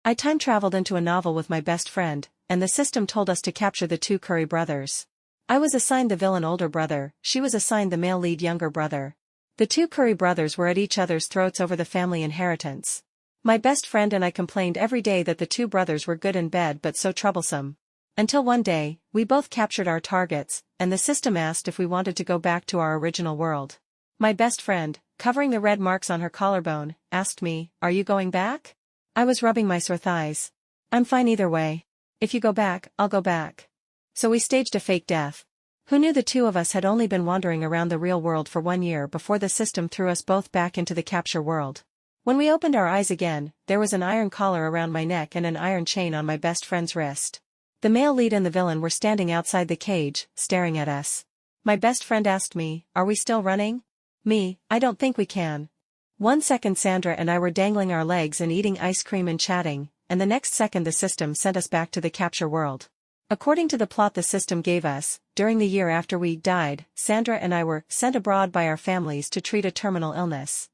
I time-traveled into a novel with my best friend, and the system told us to capture the two Curry brothers. I was assigned the villain older brother, she was assigned the male lead younger brother. The two Curry brothers were at each other's throats over the family inheritance. My best friend and I complained every day that the two brothers were good in bed but so troublesome. Until one day, we both captured our targets, and the system asked if we wanted to go back to our original world. My best friend, covering the red marks on her collarbone, asked me, "Are you going back?" I was rubbing my sore thighs. "I'm fine either way. If you go back, I'll go back." So we staged a fake death. Who knew the two of us had only been wandering around the real world for 1 year before the system threw us both back into the capture world. When we opened our eyes again, there was an iron collar around my neck and an iron chain on my best friend's wrist. The male lead and the villain were standing outside the cage, staring at us. My best friend asked me, "Are we still running?" Me, "I don't think we can." 1 second Sandra and I were dangling our legs and eating ice cream and chatting, and the next second the system sent us back to the capture world. According to the plot the system gave us, during the year after we died, Sandra and I were sent abroad by our families to treat a terminal illness.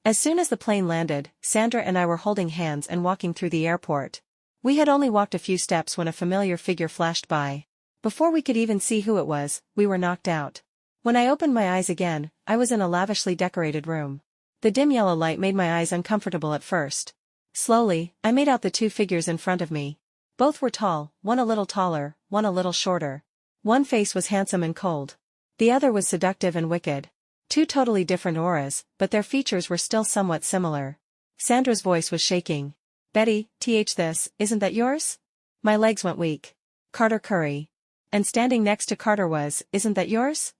As soon as the plane landed, Sandra and I were holding hands and walking through the airport. We had only walked a few steps when a familiar figure flashed by. Before we could even see who it was, we were knocked out. When I opened my eyes again, I was in a lavishly decorated room. The dim yellow light made my eyes uncomfortable at first. Slowly, I made out the two figures in front of me. Both were tall, one a little taller, one a little shorter. One face was handsome and cold. The other was seductive and wicked. Two totally different auras, but their features were still somewhat similar. Sandra's voice was shaking. "Betty, this, isn't that yours?" My legs went weak. "Carter Curry." And standing next to Carter was, "Isn't that yours?"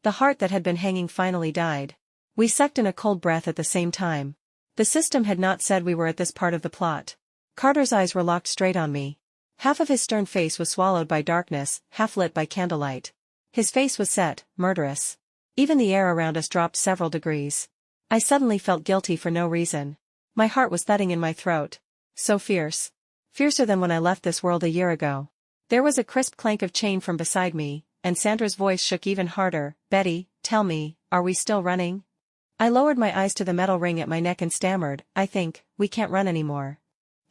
The heart that had been hanging finally died. We sucked in a cold breath at the same time. The system had not said we were at this part of the plot. Carter's eyes were locked straight on me. Half of his stern face was swallowed by darkness, half lit by candlelight. His face was set, murderous. Even the air around us dropped several degrees. I suddenly felt guilty for no reason. My heart was thudding in my throat. So fierce. Fiercer than when I left this world a year ago. There was a crisp clank of chain from beside me, and Sandra's voice shook even harder. "Betty, tell me, are we still running?" I lowered my eyes to the metal ring at my neck and stammered, "I think, we can't run anymore."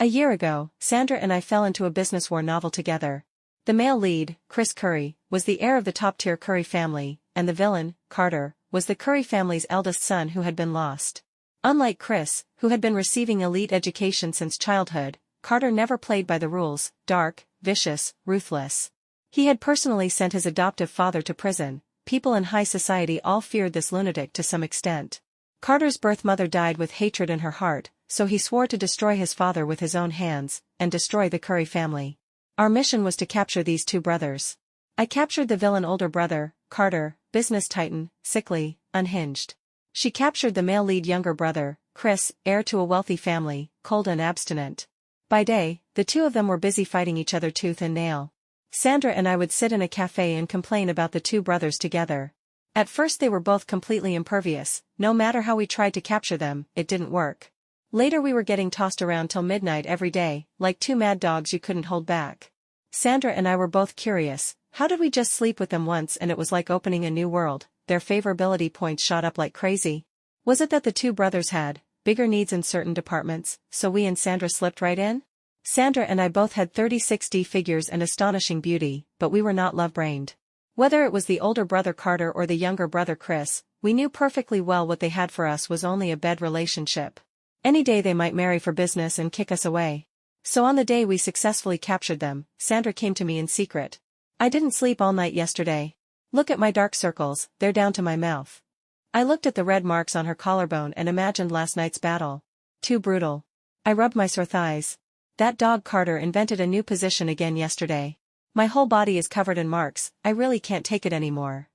A year ago, Sandra and I fell into a business war novel together. The male lead, Chris Curry, was the heir of the top-tier Curry family, and the villain, Carter, was the Curry family's eldest son who had been lost. Unlike Chris, who had been receiving elite education since childhood, Carter never played by the rules, dark, vicious, ruthless. He had personally sent his adoptive father to prison. People in high society all feared this lunatic to some extent. Carter's birth mother died with hatred in her heart, so he swore to destroy his father with his own hands, and destroy the Curry family. Our mission was to capture these two brothers. I captured the villain older brother, Carter, business titan, sickly, unhinged. She captured the male lead younger brother, Chris, heir to a wealthy family, cold and abstinent. By day, the two of them were busy fighting each other tooth and nail. Sandra and I would sit in a cafe and complain about the two brothers together. At first they were both completely impervious. No matter how we tried to capture them, it didn't work. Later we were getting tossed around till midnight every day, like two mad dogs you couldn't hold back. Sandra and I were both curious. How did we just sleep with them once and it was like opening a new world? Their favorability points shot up like crazy. Was it that the two brothers had bigger needs in certain departments, so we and Sandra slipped right in? Sandra and I both had 36D figures and astonishing beauty, but we were not love-brained. Whether it was the older brother Carter or the younger brother Chris, we knew perfectly well what they had for us was only a bed relationship. Any day they might marry for business and kick us away. So on the day we successfully captured them, Sandra came to me in secret. "I didn't sleep all night yesterday. Look at my dark circles, they're down to my mouth." I looked at the red marks on her collarbone and imagined last night's battle. Too brutal. I rubbed my sore thighs. That dog Carter invented a new position again yesterday. My whole body is covered in marks, I really can't take it anymore.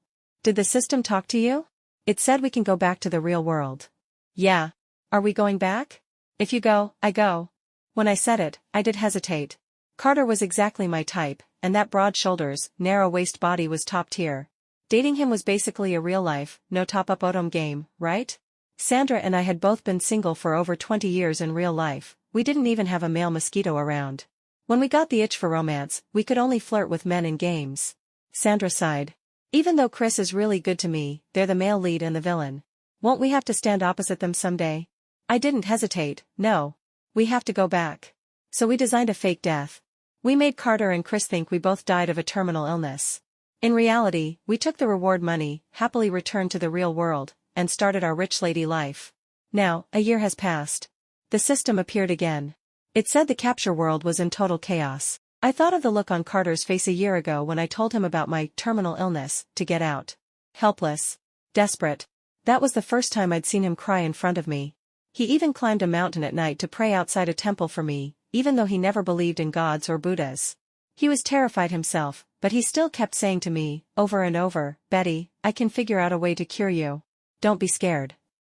"Did the system talk to you?" "It said we can go back to the real world." "Yeah. Are we going back?" "If you go, I go." When I said it, I did hesitate. Carter was exactly my type, and that broad shoulders, narrow waist body was top tier. Dating him was basically a real-life, no top-up autumn game, right? Sandra and I had both been single for over 20 years in real life. We didn't even have a male mosquito around. When we got the itch for romance, we could only flirt with men in games. Sandra sighed. "Even though Chris is really good to me, they're the male lead and the villain. Won't we have to stand opposite them someday?" I didn't hesitate. "No. We have to go back." So we designed a fake death. We made Carter and Chris think we both died of a terminal illness. In reality, we took the reward money, happily returned to the real world, and started our rich lady life. Now, a year has passed. The system appeared again. It said the capture world was in total chaos. I thought of the look on Carter's face a year ago when I told him about my terminal illness, to get out. Helpless. Desperate. That was the first time I'd seen him cry in front of me. He even climbed a mountain at night to pray outside a temple for me, even though he never believed in gods or Buddhas. He was terrified himself, but he still kept saying to me, over and over, "Betty, I can figure out a way to cure you. Don't be scared."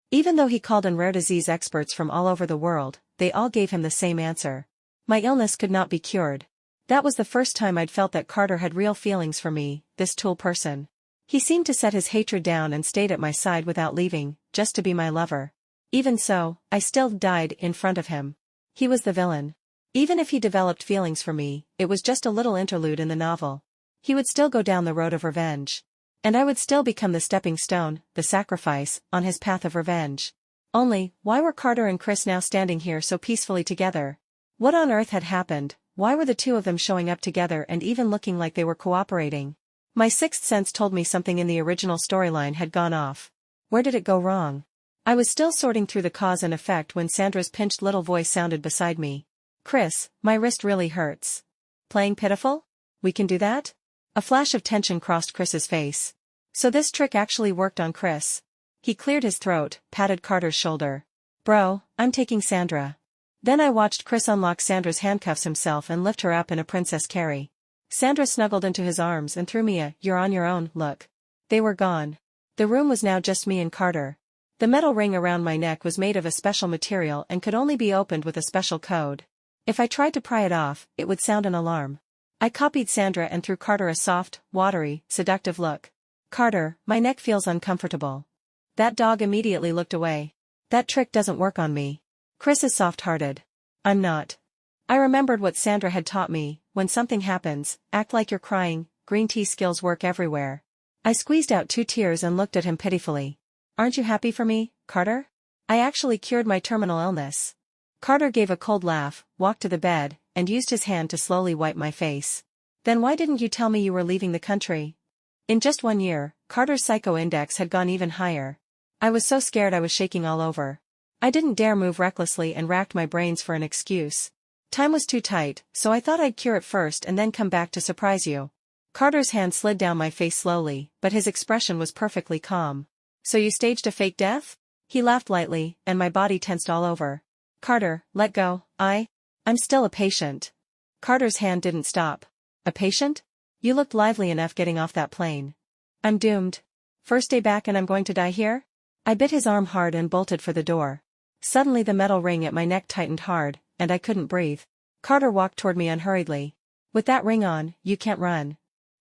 Even though he called in rare disease experts from all over the world, they all gave him the same answer. My illness could not be cured. That was the first time I'd felt that Carter had real feelings for me, this tool person. He seemed to set his hatred down and stayed at my side without leaving, just to be my lover. Even so, I still died in front of him. He was the villain. Even if he developed feelings for me, it was just a little interlude in the novel. He would still go down the road of revenge. And I would still become the stepping stone, the sacrifice, on his path of revenge. Only, why were Carter and Chris now standing here so peacefully together? What on earth had happened? Why were the two of them showing up together and even looking like they were cooperating? My sixth sense told me something in the original storyline had gone off. Where did it go wrong? I was still sorting through the cause and effect when Sandra's pinched little voice sounded beside me. "Chris, my wrist really hurts." "Playing pitiful? We can do that?" A flash of tension crossed Chris's face. So this trick actually worked on Chris. He cleared his throat, patted Carter's shoulder. "Bro, I'm taking Sandra." Then I watched Chris unlock Sandra's handcuffs himself and lift her up in a princess carry. Sandra snuggled into his arms and threw me a "you're on your own" look. They were gone. The room was now just me and Carter. The metal ring around my neck was made of a special material and could only be opened with a special code. If I tried to pry it off, it would sound an alarm. I copied Sandra and threw Carter a soft, watery, seductive look. "Carter, my neck feels uncomfortable." That dog immediately looked away. "That trick doesn't work on me." Chris is soft-hearted. I'm not. I remembered what Sandra had taught me: when something happens, act like you're crying. Green tea skills work everywhere. I squeezed out 2 tears and looked at him pitifully. "Aren't you happy for me, Carter? I actually cured my terminal illness." Carter gave a cold laugh, walked to the bed, and used his hand to slowly wipe my face. "Then why didn't you tell me you were leaving the country?" In just 1 year, Carter's psycho index had gone even higher. I was so scared I was shaking all over. I didn't dare move recklessly and racked my brains for an excuse. Time was too tight, so I thought I'd cure it first and then come back to surprise you. Carter's hand slid down my face slowly, but his expression was perfectly calm. "So you staged a fake death?" He laughed lightly, and my body tensed all over. "Carter, let go. I'm still a patient." Carter's hand didn't stop. "A patient? You looked lively enough getting off that plane." "I'm doomed. First day back and I'm going to die here?" I bit his arm hard and bolted for the door. Suddenly the metal ring at my neck tightened hard, and I couldn't breathe. Carter walked toward me unhurriedly. "With that ring on, you can't run."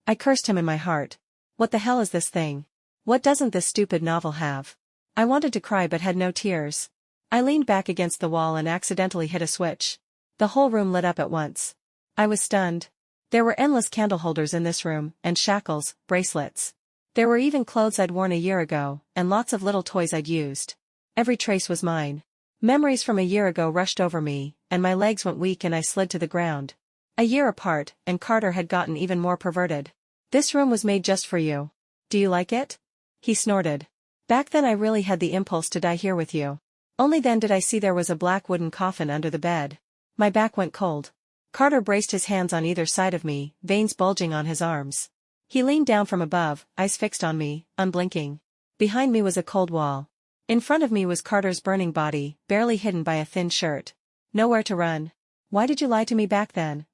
I cursed him in my heart. What the hell is this thing? What doesn't this stupid novel have? I wanted to cry but had no tears. I leaned back against the wall and accidentally hit a switch. The whole room lit up at once. I was stunned. There were endless candle holders in this room, and shackles, bracelets. There were even clothes I'd worn a year ago, and lots of little toys I'd used. Every trace was mine. Memories from a year ago rushed over me, and my legs went weak and I slid to the ground. A year apart, and Carter had gotten even more perverted. "This room was made just for you. Do you like it?" He snorted. "Back then I really had the impulse to die here with you. Only then did I see there was a black wooden coffin under the bed." My back went cold. Carter braced his hands on either side of me, veins bulging on his arms. He leaned down from above, eyes fixed on me, unblinking. Behind me was a cold wall. In front of me was Carter's burning body, barely hidden by a thin shirt. Nowhere to run. "Why did you lie to me back then?"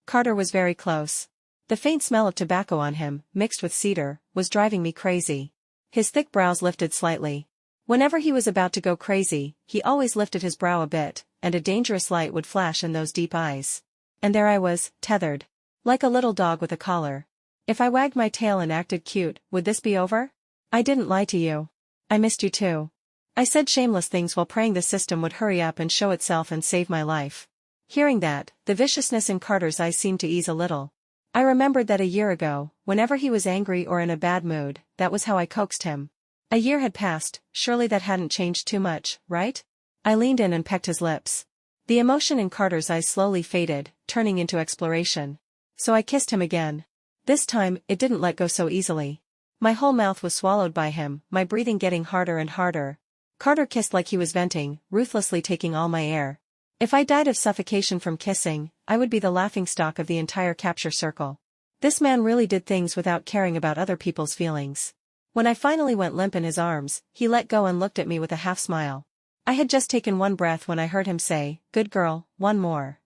Carter was very close. The faint smell of tobacco on him, mixed with cedar, was driving me crazy. His thick brows lifted slightly. Whenever he was about to go crazy, he always lifted his brow a bit, and a dangerous light would flash in those deep eyes. And there I was, tethered. Like a little dog with a collar. If I wagged my tail and acted cute, would this be over? "I didn't lie to you. I missed you too." I said shameless things while praying the system would hurry up and show itself and save my life. Hearing that, the viciousness in Carter's eyes seemed to ease a little. I remembered that a year ago, whenever he was angry or in a bad mood, that was how I coaxed him. A year had passed, surely that hadn't changed too much, right? I leaned in and pecked his lips. The emotion in Carter's eyes slowly faded, turning into exploration. So I kissed him again. This time, it didn't let go so easily. My whole mouth was swallowed by him, my breathing getting harder and harder. Carter kissed like he was venting, ruthlessly taking all my air. If I died of suffocation from kissing, I would be the laughingstock of the entire capture circle. This man really did things without caring about other people's feelings. When I finally went limp in his arms, he let go and looked at me with a half smile. I had just taken one breath when I heard him say, "Good girl, one more."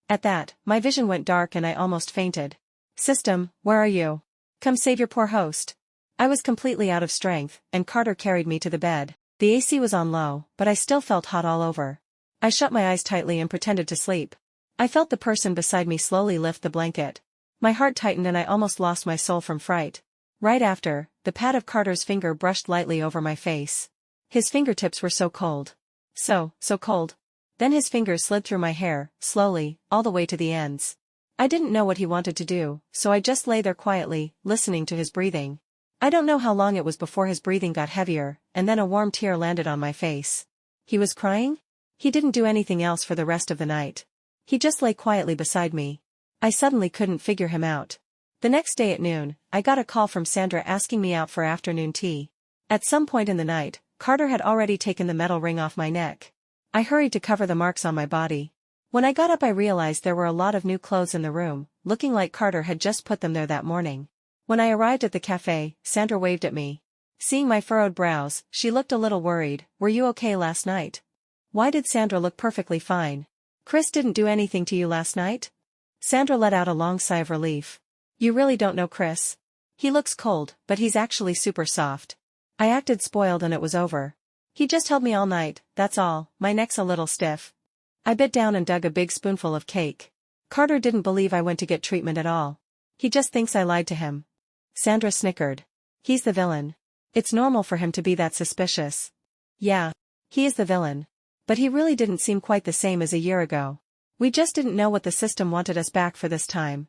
At that, my vision went dark and I almost fainted. "System, where are you? Come save your poor host." I was completely out of strength, and Carter carried me to the bed. The AC was on low, but I still felt hot all over. I shut my eyes tightly and pretended to sleep. I felt the person beside me slowly lift the blanket. My heart tightened and I almost lost my soul from fright. Right after, the pad of Carter's finger brushed lightly over my face. His fingertips were so cold. So cold. Then his fingers slid through my hair, slowly, all the way to the ends. I didn't know what he wanted to do, so I just lay there quietly, listening to his breathing. I don't know how long it was before his breathing got heavier, and then a warm tear landed on my face. He was crying? He didn't do anything else for the rest of the night. He just lay quietly beside me. I suddenly couldn't figure him out. The next day at noon, I got a call from Sandra asking me out for afternoon tea. At some point in the night, Carter had already taken the metal ring off my neck. I hurried to cover the marks on my body. When I got up I realized there were a lot of new clothes in the room, looking like Carter had just put them there that morning. When I arrived at the cafe, Sandra waved at me. Seeing my furrowed brows, she looked a little worried. "Were you okay last night?" Why did Sandra look perfectly fine? "Chris didn't do anything to you last night?" Sandra let out a long sigh of relief. "You really don't know Chris. He looks cold, but he's actually super soft." I acted spoiled and it was over. "He just held me all night, that's all, my neck's a little stiff." I bit down and dug a big spoonful of cake. Carter didn't believe I went to get treatment at all. He just thinks I lied to him. Sandra snickered. "He's the villain. It's normal for him to be that suspicious." "Yeah. He is the villain. But he really didn't seem quite the same as a year ago. We just didn't know what the system wanted us back for this time."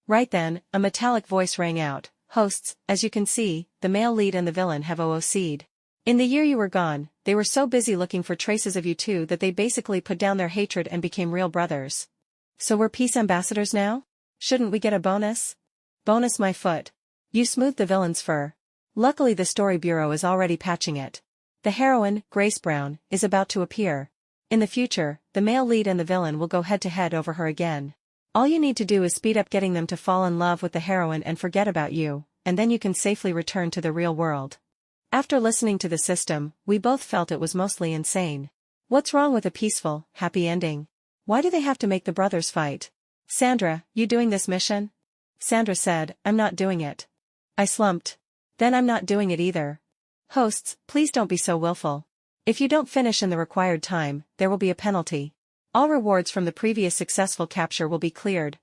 Right then, a metallic voice rang out. "Hosts, as you can see, the male lead and the villain have OOC'd. In the year you were gone, they were so busy looking for traces of you two that they basically put down their hatred and became real brothers. So we're peace ambassadors now? Shouldn't we get a bonus?" "Bonus my foot. You smoothed the villain's fur. Luckily the story bureau is already patching it. The heroine, Grace Brown, is about to appear. In the future, the male lead and the villain will go head-to-head over her again. All you need to do is speed up getting them to fall in love with the heroine and forget about you, and then you can safely return to the real world." After listening to the system, we both felt it was mostly insane. What's wrong with a peaceful, happy ending? Why do they have to make the brothers fight? "Sandra, you doing this mission?" Sandra said, "I'm not doing it." I slumped. "Then I'm not doing it either." "Hosts, please don't be so willful. If you don't finish in the required time, there will be a penalty. All rewards from the previous successful capture will be cleared."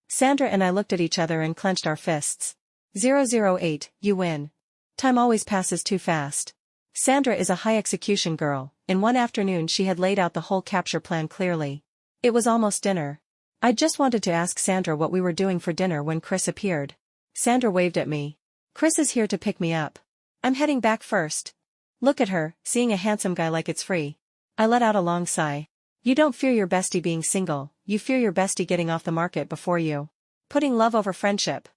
Sandra and I looked at each other and clenched our fists. 008, you win. Time always passes too fast. Sandra is a high execution girl. In one afternoon she had laid out the whole capture plan clearly. It was almost dinner. I just wanted to ask Sandra what we were doing for dinner when Chris appeared. Sandra waved at me. "Chris is here to pick me up. I'm heading back first." Look at her, seeing a handsome guy like it's free. I let out a long sigh. You don't fear your bestie being single, you fear your bestie getting off the market before you. Putting love over friendship.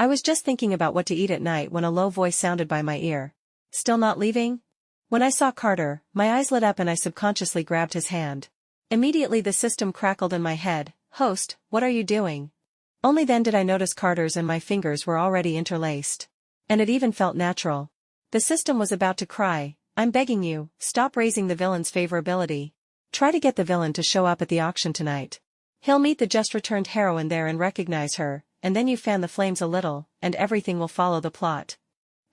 I was just thinking about what to eat at night when a low voice sounded by my ear. "Still not leaving?" When I saw Carter, my eyes lit up and I subconsciously grabbed his hand. Immediately the system crackled in my head. "Host, what are you doing?" Only then did I notice Carter's and my fingers were already interlaced. And it even felt natural. The system was about to cry, "I'm begging you, stop raising the villain's favorability. Try to get the villain to show up at the auction tonight. He'll meet the just-returned heroine there and recognize her, and then you fan the flames a little, and everything will follow the plot."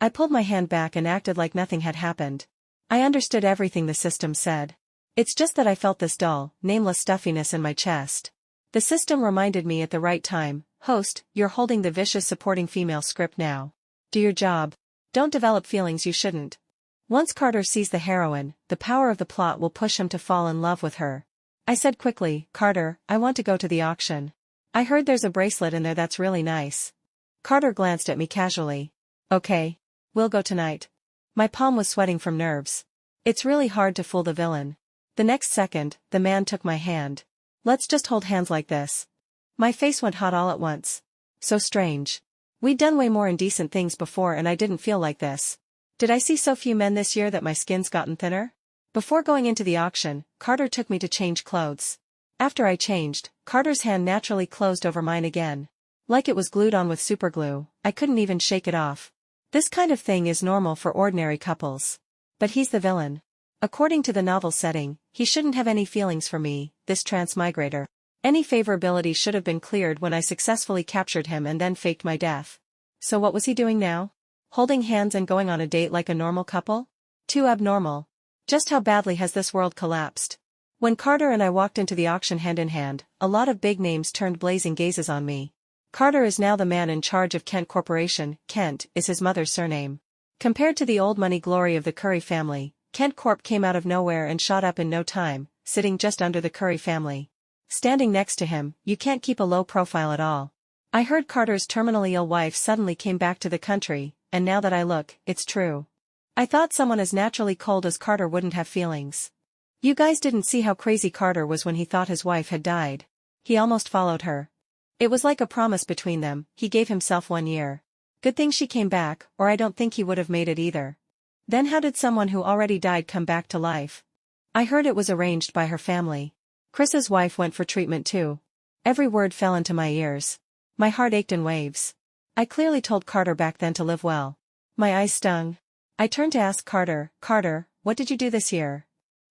I pulled my hand back and acted like nothing had happened. I understood everything the system said. It's just that I felt this dull, nameless stuffiness in my chest. The system reminded me at the right time, "Host, you're holding the vicious supporting female script now. Do your job. Don't develop feelings you shouldn't." Once Carter sees the heroine, the power of the plot will push him to fall in love with her. I said quickly, "Carter, I want to go to the auction. I heard there's a bracelet in there that's really nice." Carter glanced at me casually. "Okay. We'll go tonight." My palm was sweating from nerves. It's really hard to fool the villain. The next second, the man took my hand. Let's just hold hands like this. My face went hot all at once. So strange. We'd done way more indecent things before and I didn't feel like this. Did I see so few men this year that my skin's gotten thinner? Before going into the auction, Carter took me to change clothes. After I changed, Carter's hand naturally closed over mine again. Like it was glued on with superglue, I couldn't even shake it off. This kind of thing is normal for ordinary couples. But he's the villain. According to the novel setting, he shouldn't have any feelings for me, this transmigrator. Any favorability should have been cleared when I successfully captured him and then faked my death. So what was he doing now? Holding hands and going on a date like a normal couple? Too abnormal. Just how badly has this world collapsed? When Carter and I walked into the auction hand in hand, a lot of big names turned blazing gazes on me. Carter is now the man in charge of Kent Corporation. Kent is his mother's surname. Compared to the old money glory of the Curry family, Kent Corp came out of nowhere and shot up in no time, sitting just under the Curry family. Standing next to him, you can't keep a low profile at all. I heard Carter's terminally ill wife suddenly came back to the country, and now that I look, it's true. I thought someone as naturally cold as Carter wouldn't have feelings. You guys didn't see how crazy Carter was when he thought his wife had died. He almost followed her. It was like a promise between them. He gave himself 1 year. Good thing she came back, or I don't think he would have made it either. Then how did someone who already died come back to life? I heard it was arranged by her family. Chris's wife went for treatment too. Every word fell into my ears. My heart ached in waves. I clearly told Carter back then to live well. My eyes stung. I turned to ask Carter, Carter, what did you do this year?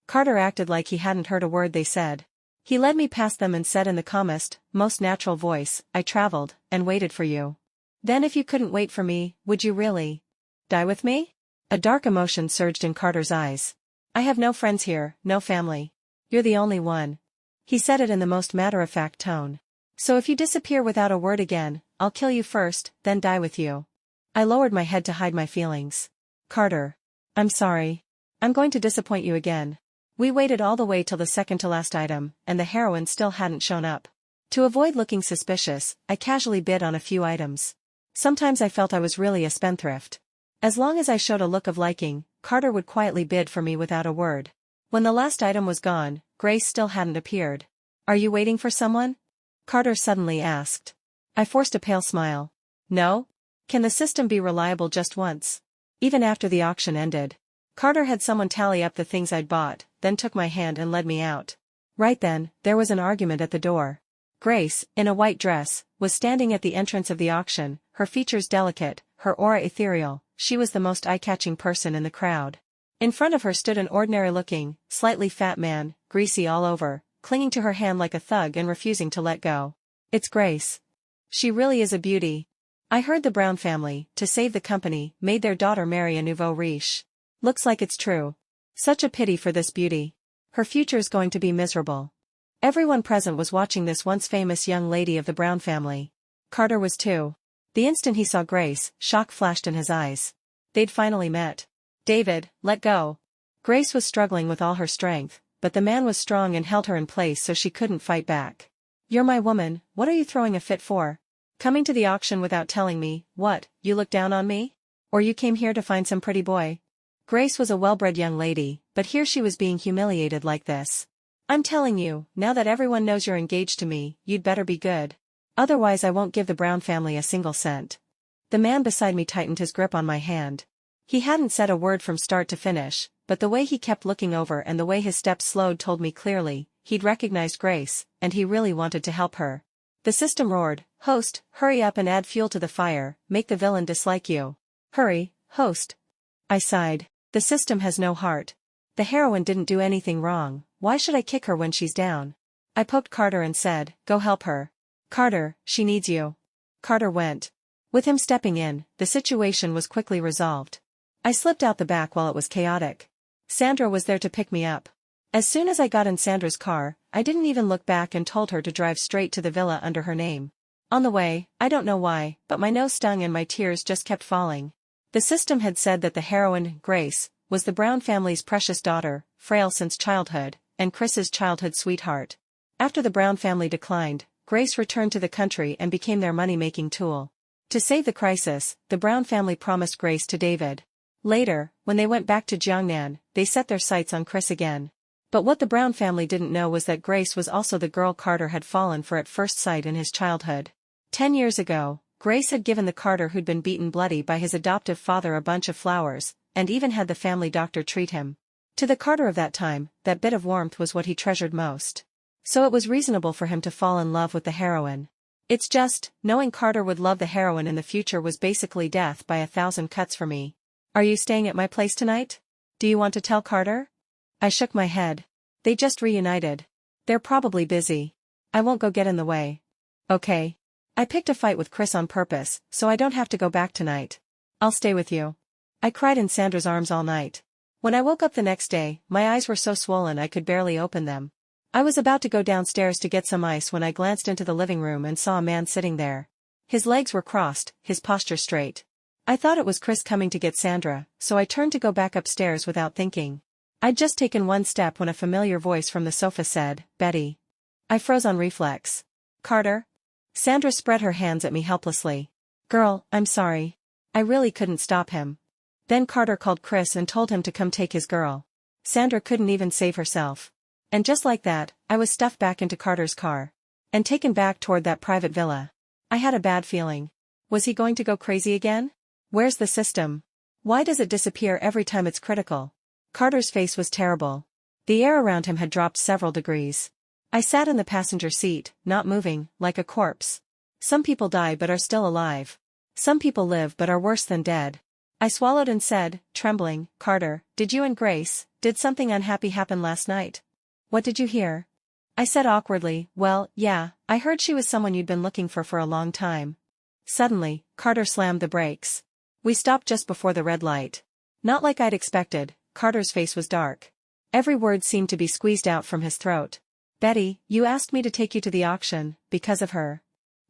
Carter acted like he hadn't heard a word they said. He led me past them and said in the calmest, most natural voice, I traveled, and waited for you. Then if you couldn't wait for me, would you really? Die with me? A dark emotion surged in Carter's eyes. I have no friends here, no family. You're the only one. He said it in the most matter-of-fact tone. So if you disappear without a word again, I'll kill you first, then die with you. I lowered my head to hide my feelings. Carter. I'm sorry. I'm going to disappoint you again. We waited all the way till the second-to-last item, and the heroine still hadn't shown up. To avoid looking suspicious, I casually bid on a few items. Sometimes I felt I was really a spendthrift. As long as I showed a look of liking, Carter would quietly bid for me without a word. When the last item was gone, Grace still hadn't appeared. Are you waiting for someone? Carter suddenly asked. I forced a pale smile. No? Can the system be reliable just once? Even after the auction ended. Carter had someone tally up the things I'd bought, then took my hand and led me out. Right then, there was an argument at the door. Grace, in a white dress, was standing at the entrance of the auction, her features delicate, her aura ethereal. She was the most eye-catching person in the crowd. In front of her stood an ordinary-looking, slightly fat man, greasy all over, clinging to her hand like a thug and refusing to let go. It's Grace. She really is a beauty. I heard the Brown family, to save the company, made their daughter marry a nouveau riche. Looks like it's true. Such a pity for this beauty. Her future's going to be miserable. Everyone present was watching this once famous young lady of the Brown family. Carter was too. The instant he saw Grace, shock flashed in his eyes. They'd finally met. David, let go. Grace was struggling with all her strength, but the man was strong and held her in place so she couldn't fight back. You're my woman, what are you throwing a fit for? Coming to the auction without telling me, what, you look down on me? Or you came here to find some pretty boy? Grace was a well-bred young lady, but here she was being humiliated like this. I'm telling you, now that everyone knows you're engaged to me, you'd better be good. Otherwise I won't give the Brown family a single cent. The man beside me tightened his grip on my hand. He hadn't said a word from start to finish, but the way he kept looking over and the way his steps slowed told me clearly, he'd recognized Grace, and he really wanted to help her. The system roared, Host, hurry up and add fuel to the fire, make the villain dislike you. Hurry, Host. I sighed. The system has no heart. The heroine didn't do anything wrong, why should I kick her when she's down? I poked Carter and said, go help her. Carter, she needs you. Carter went. With him stepping in, the situation was quickly resolved. I slipped out the back while it was chaotic. Sandra was there to pick me up. As soon as I got in Sandra's car, I didn't even look back and told her to drive straight to the villa under her name. On the way, I don't know why, but my nose stung and my tears just kept falling. The system had said that the heroine, Grace, was the Brown family's precious daughter, frail since childhood, and Chris's childhood sweetheart. After the Brown family declined, Grace returned to the country and became their money-making tool. To save the crisis, the Brown family promised Grace to David. Later, when they went back to Jiangnan, they set their sights on Chris again. But what the Brown family didn't know was that Grace was also the girl Carter had fallen for at first sight in his childhood. 10 years ago, Grace had given the Carter who'd been beaten bloody by his adoptive father a bunch of flowers, and even had the family doctor treat him. To the Carter of that time, that bit of warmth was what he treasured most. So it was reasonable for him to fall in love with the heroine. It's just, knowing Carter would love the heroine in the future was basically death by 1,000 cuts for me. Are you staying at my place tonight? Do you want to tell Carter? I shook my head. They just reunited. They're probably busy. I won't go get in the way. Okay. I picked a fight with Chris on purpose, so I don't have to go back tonight. I'll stay with you. I cried in Sandra's arms all night. When I woke up the next day, my eyes were so swollen I could barely open them. I was about to go downstairs to get some ice when I glanced into the living room and saw a man sitting there. His legs were crossed, his posture straight. I thought it was Chris coming to get Sandra, so I turned to go back upstairs without thinking. I'd just taken one step when a familiar voice from the sofa said, "Betty." I froze on reflex. "Carter?" Sandra spread her hands at me helplessly. "Girl, I'm sorry. I really couldn't stop him." Then Carter called Chris and told him to come take his girl. Sandra couldn't even save herself. And just like that, I was stuffed back into Carter's car. And taken back toward that private villa. I had a bad feeling. Was he going to go crazy again? Where's the system? Why does it disappear every time it's critical? Carter's face was terrible. The air around him had dropped several degrees. I sat in the passenger seat, not moving, like a corpse. Some people die but are still alive. Some people live but are worse than dead. I swallowed and said, trembling, "Carter, did something unhappy happen last night? What did you hear?" I said awkwardly, "Well, yeah, I heard she was someone you'd been looking for a long time." Suddenly, Carter slammed the brakes. We stopped just before the red light. Not like I'd expected. Carter's face was dark. Every word seemed to be squeezed out from his throat. "Betty, you asked me to take you to the auction, because of her."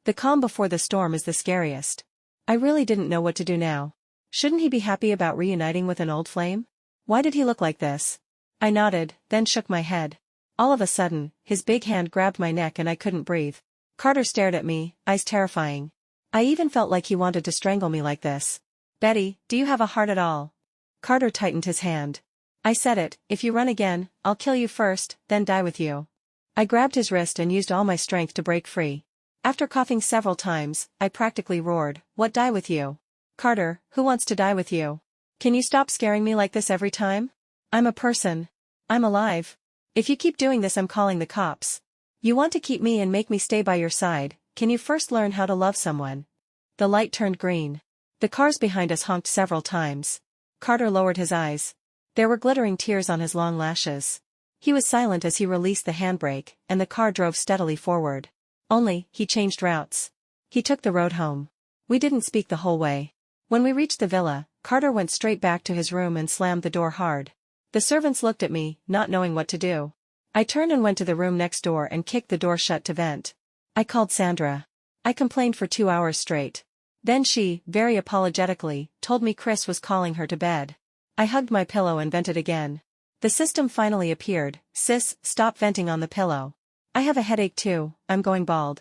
The calm before the storm is the scariest. I really didn't know what to do now. Shouldn't he be happy about reuniting with an old flame? Why did he look like this? I nodded, then shook my head. All of a sudden, his big hand grabbed my neck and I couldn't breathe. Carter stared at me, eyes terrifying. I even felt like he wanted to strangle me like this. "Betty, do you have a heart at all?" Carter tightened his hand. I said it, "If you run again, I'll kill you first, then die with you." I grabbed his wrist and used all my strength to break free. After coughing several times, I practically roared, "What, die with you? Carter, who wants to die with you? Can you stop scaring me like this every time? I'm a person. I'm alive. If you keep doing this I'm calling the cops. You want to keep me and make me stay by your side, can you first learn how to love someone?" The light turned green. The cars behind us honked several times. Carter lowered his eyes. There were glittering tears on his long lashes. He was silent as he released the handbrake, and the car drove steadily forward. Only, he changed routes. He took the road home. We didn't speak the whole way. When we reached the villa, Carter went straight back to his room and slammed the door hard. The servants looked at me, not knowing what to do. I turned and went to the room next door and kicked the door shut to vent. I called Sandra. I complained for 2 hours straight. Then she, very apologetically, told me Chris was calling her to bed. I hugged my pillow and vented again. The system finally appeared. "Sis, stop venting on the pillow. I have a headache too, I'm going bald."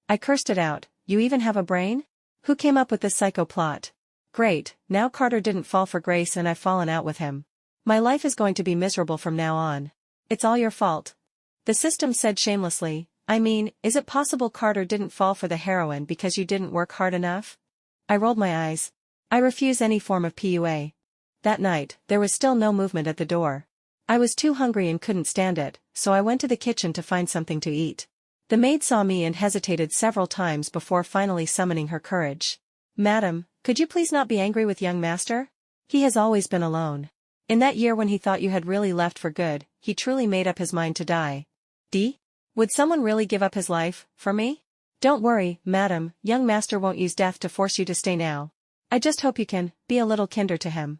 I cursed it out. "You even have a brain? Who came up with this psycho plot?" Great, now Carter didn't fall for Grace and I've fallen out with him. My life is going to be miserable from now on. It's all your fault. The system said shamelessly. I mean, is it possible Carter didn't fall for the heroine because you didn't work hard enough? I rolled my eyes. I refuse any form of PUA. That night, there was still no movement at the door. I was too hungry and couldn't stand it, so I went to the kitchen to find something to eat. The maid saw me and hesitated several times before finally summoning her courage. "Madam, could you please not be angry with young master? He has always been alone. In that year when he thought you had really left for good, he truly made up his mind to die. Would someone really give up his life, for me? Don't worry, madam, young master won't use death to force you to stay now. I just hope you can, be a little kinder to him."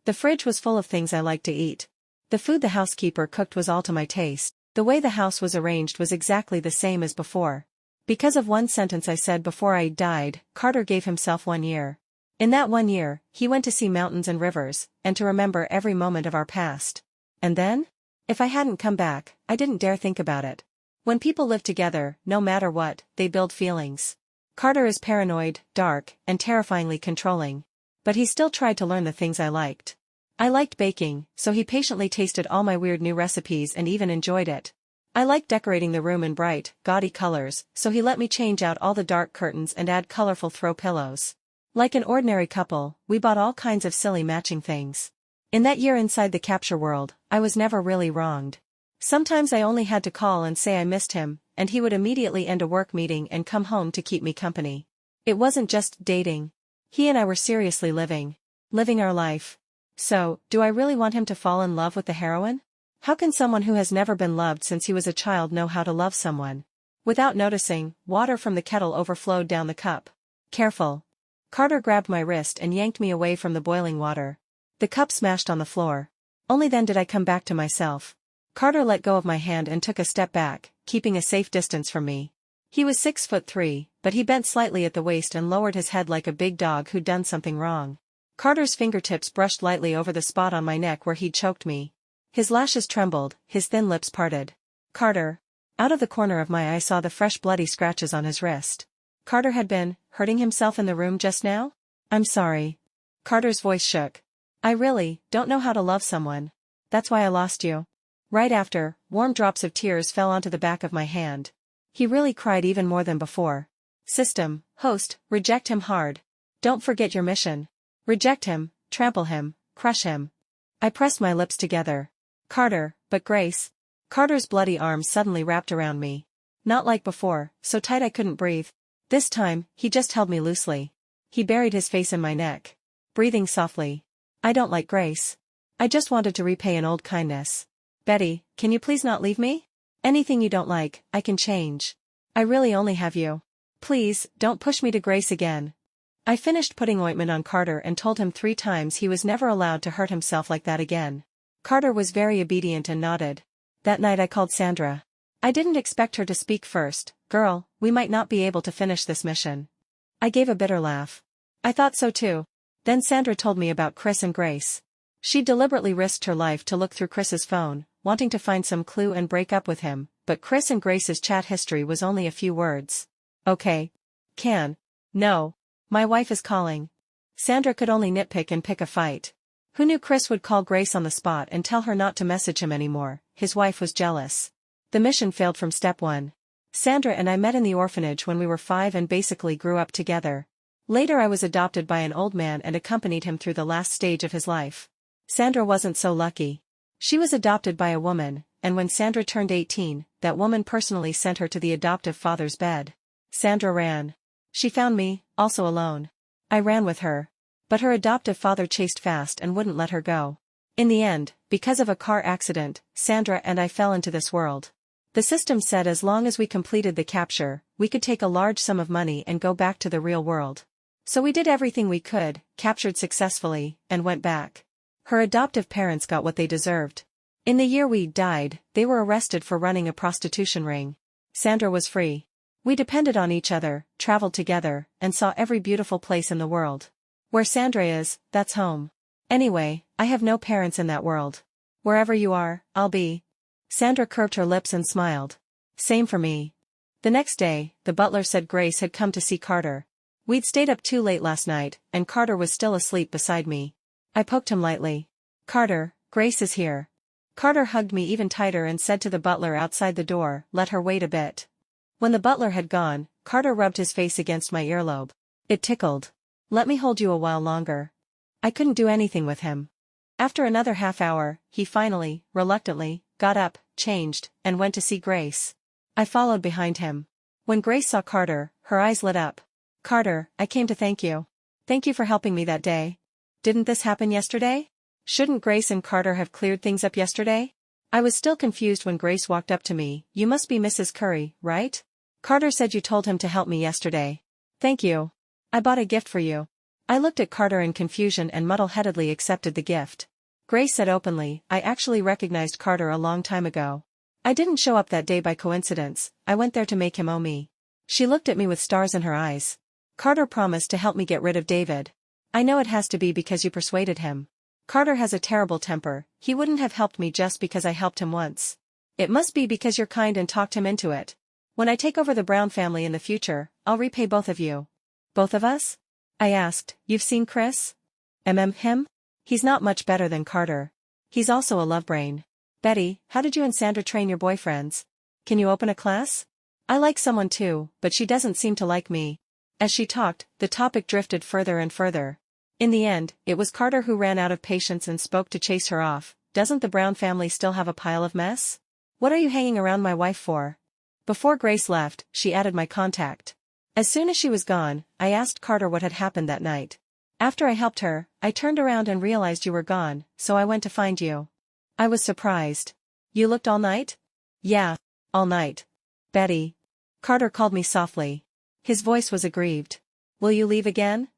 The fridge was full of things I liked to eat. The food the housekeeper cooked was all to my taste. The way the house was arranged was exactly the same as before. Because of one sentence I said before I died, Carter gave himself 1 year. In that 1 year, he went to see mountains and rivers, and to remember every moment of our past. And then? If I hadn't come back, I didn't dare think about it. When people live together, no matter what, they build feelings. Carter is paranoid, dark, and terrifyingly controlling. But he still tried to learn the things I liked. I liked baking, so he patiently tasted all my weird new recipes and even enjoyed it. I liked decorating the room in bright, gaudy colors, so he let me change out all the dark curtains and add colorful throw pillows. Like an ordinary couple, we bought all kinds of silly matching things. In that year inside the capture world, I was never really wronged. Sometimes I only had to call and say I missed him, and he would immediately end a work meeting and come home to keep me company. It wasn't just dating. He and I were seriously living our life. So, do I really want him to fall in love with the heroine? How can someone who has never been loved since he was a child know how to love someone? Without noticing, water from the kettle overflowed down the cup. Careful. Carter grabbed my wrist and yanked me away from the boiling water. The cup smashed on the floor. Only then did I come back to myself. Carter let go of my hand and took a step back, keeping a safe distance from me. He was 6'3", but he bent slightly at the waist and lowered his head like a big dog who'd done something wrong. Carter's fingertips brushed lightly over the spot on my neck where he'd choked me. His lashes trembled, his thin lips parted. Carter. Out of the corner of my eye saw the fresh bloody scratches on his wrist. Carter had been hurting himself in the room just now? I'm sorry. Carter's voice shook. I really don't know how to love someone. That's why I lost you. Right after, warm drops of tears fell onto the back of my hand. He really cried even more than before. System, host, reject him hard. Don't forget your mission. Reject him, trample him, crush him. I pressed my lips together. Carter, but Grace. Carter's bloody arms suddenly wrapped around me. Not like before, so tight I couldn't breathe. This time, he just held me loosely. He buried his face in my neck. Breathing softly. I don't like Grace. I just wanted to repay an old kindness. Betty, can you please not leave me? Anything you don't like, I can change. I really only have you. Please, don't push me to Grace again. I finished putting ointment on Carter and told him 3 times he was never allowed to hurt himself like that again. Carter was very obedient and nodded. That night I called Sandra. I didn't expect her to speak first. Girl, we might not be able to finish this mission. I gave a bitter laugh. I thought so too. Then Sandra told me about Chris and Grace. She deliberately risked her life to look through Chris's phone, wanting to find some clue and break up with him, but Chris and Grace's chat history was only a few words. Okay. No. My wife is calling. Sandra could only nitpick and pick a fight. Who knew Chris would call Grace on the spot and tell her not to message him anymore? His wife was jealous. The mission failed from step 1. Sandra and I met in the orphanage when we were 5 and basically grew up together. Later I was adopted by an old man and accompanied him through the last stage of his life. Sandra wasn't so lucky. She was adopted by a woman, and when Sandra turned 18, that woman personally sent her to the adoptive father's bed. Sandra ran. She found me, also alone. I ran with her. But her adoptive father chased fast and wouldn't let her go. In the end, because of a car accident, Sandra and I fell into this world. The system said as long as we completed the capture, we could take a large sum of money and go back to the real world. So we did everything we could, captured successfully, and went back. Her adoptive parents got what they deserved. In the year we died, they were arrested for running a prostitution ring. Sandra was free. We depended on each other, traveled together, and saw every beautiful place in the world. Where Sandra is, that's home. Anyway, I have no parents in that world. Wherever you are, I'll be. Sandra curved her lips and smiled. Same for me. The next day, the butler said Grace had come to see Carter. We'd stayed up too late last night, and Carter was still asleep beside me. I poked him lightly. Carter, Grace is here. Carter hugged me even tighter and said to the butler outside the door, let her wait a bit. When the butler had gone, Carter rubbed his face against my earlobe. It tickled. Let me hold you a while longer. I couldn't do anything with him. After another half hour, he finally, reluctantly, got up, changed, and went to see Grace. I followed behind him. When Grace saw Carter, her eyes lit up. Carter, I came to thank you. Thank you for helping me that day. Didn't this happen yesterday? Shouldn't Grace and Carter have cleared things up yesterday? I was still confused when Grace walked up to me. You must be Mrs. Curry, right? Carter said you told him to help me yesterday. Thank you. I bought a gift for you. I looked at Carter in confusion and muddle-headedly accepted the gift. Grace said openly, I actually recognized Carter a long time ago. I didn't show up that day by coincidence, I went there to make him owe me. She looked at me with stars in her eyes. Carter promised to help me get rid of David. I know it has to be because you persuaded him. Carter has a terrible temper, he wouldn't have helped me just because I helped him once. It must be because you're kind and talked him into it. When I take over the Brown family in the future, I'll repay both of you. Both of us? I asked, you've seen Chris? Him? He's not much better than Carter. He's also a love brain. Betty, how did you and Sandra train your boyfriends? Can you open a class? I like someone too, but she doesn't seem to like me. As she talked, the topic drifted further and further. In the end, it was Carter who ran out of patience and spoke to chase her off. Doesn't the Brown family still have a pile of mess? What are you hanging around my wife for? Before Grace left, she added my contact. As soon as she was gone, I asked Carter what had happened that night. After I helped her, I turned around and realized you were gone, so I went to find you. I was surprised. You looked all night? Yeah, all night. Betty. Carter called me softly. His voice was aggrieved. Will you leave again?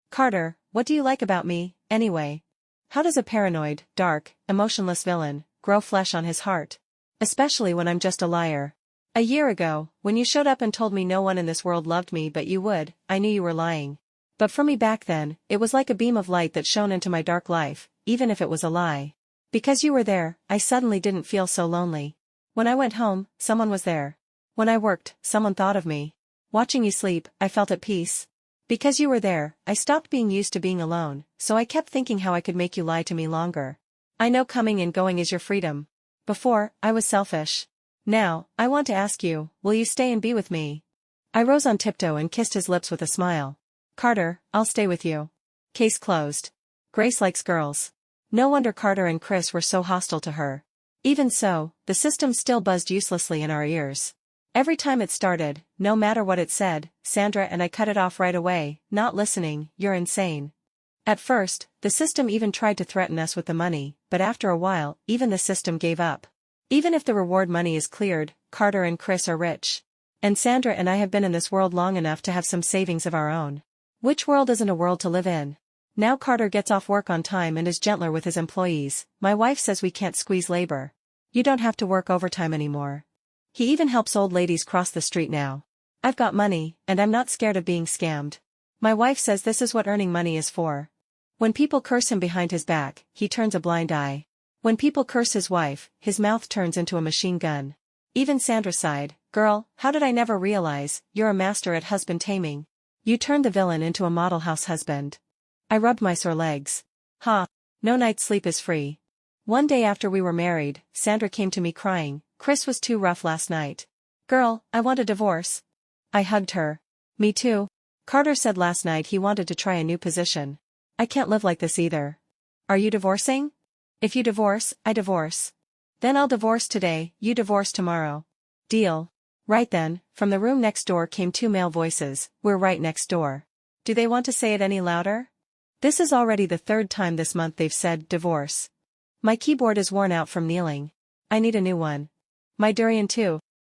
Carter, what do you like about me, anyway? How does a paranoid, dark, emotionless villain grow flesh on his heart? Especially when I'm just a liar. A year ago, when you showed up and told me no one in this world loved me but you would, I knew you were lying. But for me back then, it was like a beam of light that shone into my dark life, even if it was a lie. Because you were there, I suddenly didn't feel so lonely. When I went home, someone was there. When I worked, someone thought of me. Watching you sleep, I felt at peace. Because you were there, I stopped being used to being alone, so I kept thinking how I could make you lie to me longer. I know coming and going is your freedom. Before, I was selfish. Now, I want to ask you, will you stay and be with me? I rose on tiptoe and kissed his lips with a smile. Carter, I'll stay with you. Case closed. Grace likes girls. No wonder Carter and Chris were so hostile to her. Even so, the system still buzzed uselessly in our ears. Every time it started, no matter what it said, Sandra and I cut it off right away, not listening, you're insane. At first, the system even tried to threaten us with the money, but after a while, even the system gave up. Even if the reward money is cleared, Carter and Chris are rich. And Sandra and I have been in this world long enough to have some savings of our own. Which world isn't a world to live in? Now Carter gets off work on time and is gentler with his employees. My wife says we can't squeeze labor. You don't have to work overtime anymore. He even helps old ladies cross the street now. I've got money, and I'm not scared of being scammed. My wife says this is what earning money is for. When people curse him behind his back, he turns a blind eye. When people curse his wife, his mouth turns into a machine gun. Even Sandra sighed. Girl, how did I never realize, you're a master at husband taming. You turned the villain into a model house husband. I rubbed my sore legs. No night's sleep is free. One day after we were married, Sandra came to me crying. Chris was too rough last night. Girl, I want a divorce. I hugged her. Me too. Carter said last night he wanted to try a new position. I can't live like this either. Are you divorcing? If you divorce, I divorce. Then I'll divorce today, you divorce tomorrow. Deal. Right then, from the room next door came two male voices. We're right next door. Do they want to say it any louder? This is already the third time this month they've said divorce. My keyboard is worn out from kneeling. I need a new one. My durian too.